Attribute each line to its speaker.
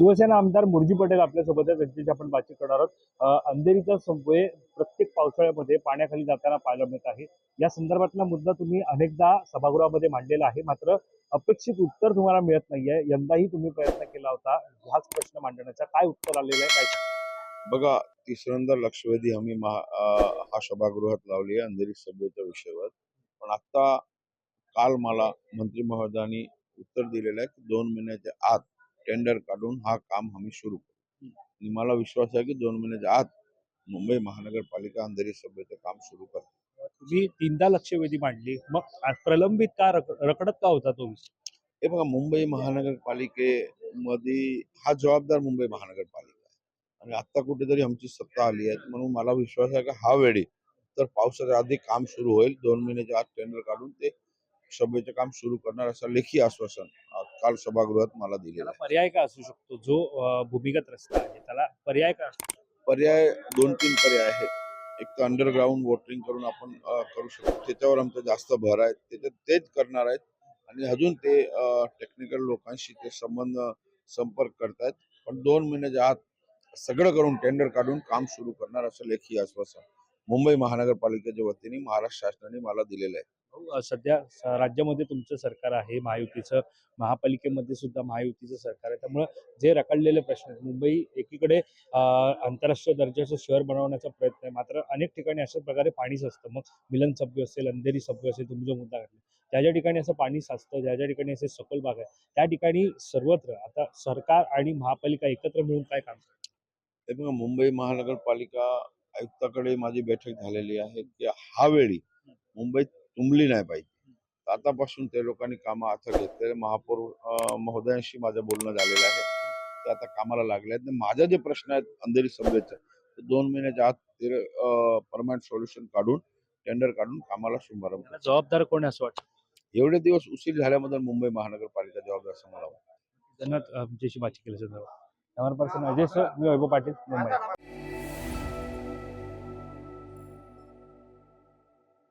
Speaker 1: शिवसेना आमदार मुरजी पटेल आपल्यासोबत आहे, त्यांच्याशी आपण बातचीत करणार आहोत. अंधेरीचा सबवे प्रत्येक पावसाळ्यामध्ये पाण्याखाली जाताना पाहायला मिळत आहे. या संदर्भातला मुद्दा तुम्ही अनेकदा सभागृहामध्ये मांडलेला आहे, मात्र अपेक्षित उत्तर तुम्हाला मिळत नाहीये. यंदाही तुम्ही प्रयत्न केला होता हाच प्रश्न मांडण्याचा. काय उत्तर आलेलं आहे, काय?
Speaker 2: बघा, तिसऱ्यांदा लक्षवेधी आम्ही हा सभागृहात लावली आहे अंधेरी सभेच्या विषयावर. पण आता काल मला मंत्री महोदयांनी उत्तर दिलेलं आहे की 2 महिन्याच्या आत टेंडर काढून हा काम आम्ही सुरू करू. आणि मला विश्वास आहे की 2 महिन्याच्या आत मुंबई महानगरपालिका अंधेरी सभेचं काम सुरू करते.
Speaker 1: तुम्ही तीनदा लक्षवेधी मांडली, मग प्रलंबित का रखडत का होता तो विषय?
Speaker 2: हे बघा, मुंबई महानगरपालिकेमध्ये हा जबाबदार मुंबई महानगरपालिका आहे आणि आता कुठेतरी आमची सत्ता आली आहे, म्हणून मला विश्वास आहे की हा वेळी तर पावसाच्या आधी काम सुरू होईल. 2 महिन्याच्या आत टेंडर काढून ते सभेचे काम सुरू करणार असं लेखी आश्वासन काल सभागृहात मला दिलेलं आहे.
Speaker 1: पर्याय काय असू शकतो? जो भूमिगत रस्ता आहे त्याला पर्याय काय असतो?
Speaker 2: पर्याय 2-3 पर्याय आहेत. एक तर अंडरग्राऊंड वॉटरिंग करून आपण करू शकतो. त्याच्यावर आमचा जास्त भर आहे. त्याच्यात तेच करणार आहेत आणि अजून ते टेक्निकल लोकांशी ते संपर्क करतायत. पण 2 महिन्याच्या आत सगळं करून टेंडर काढून काम सुरू करणार असं लेखी आश्वासन मुंबई महानगरपालिकेच्या वतीने महाराष्ट्र शासनाने मला दिलेलं आहे.
Speaker 1: सध्या राज्यामध्ये तुमचं सरकार आहे, महायुतीचं. महापालिकेमध्ये सुद्धा महायुतीचं सरकार आहे. त्यामुळे जे रखडलेले प्रश्न आहेत, मुंबई एकीकडे आंतरराष्ट्रीय दर्जाचं शहर बनवण्याचा प्रयत्न आहे, मात्र अनेक ठिकाणी अशा प्रकारे पाणी साचतं. मग मिलन सबवे असेल, अंधेरी सबवे असेल, तुम्ही जो मुद्दा काढला, ज्या ज्या ठिकाणी असं पाणी साचतं, ज्या ज्या ठिकाणी असे सखोल भाग आहे, त्या ठिकाणी सर्वत्र आता सरकार आणि महापालिका एकत्र मिळून काय काम करतात?
Speaker 2: हे बघा, मुंबई महानगरपालिका आयुक्ताकडे माझी बैठक झालेली आहे की हा वेळी मुंबईत तुंबली नाही पाहिजे. आतापासून ते लोकांनी कामं हातात घेतलेले. महापौर महोदयांशी माझं बोलणं झालेलं आहे. ते आता कामाला लागले आहेत. माझा जे प्रश्न आहेत अंधेरी सभेचं, ते 2 महिन्याच्या आत ते परमनंट सोल्युशन काढून टेंडर काढून कामाला शुभारंभ.
Speaker 1: त्याला जबाबदार कोण आहे असं वाटतं?
Speaker 2: एवढे दिवस उशीर झाल्याबद्दल मुंबई महानगरपालिका जबाबदार असं मला वाटतं.
Speaker 1: धन्यवाद आमच्याशी बातचीत केल्याचं. कॅमेरा पर्सन अजय सर, मी वैभव पाटील, मुंबई.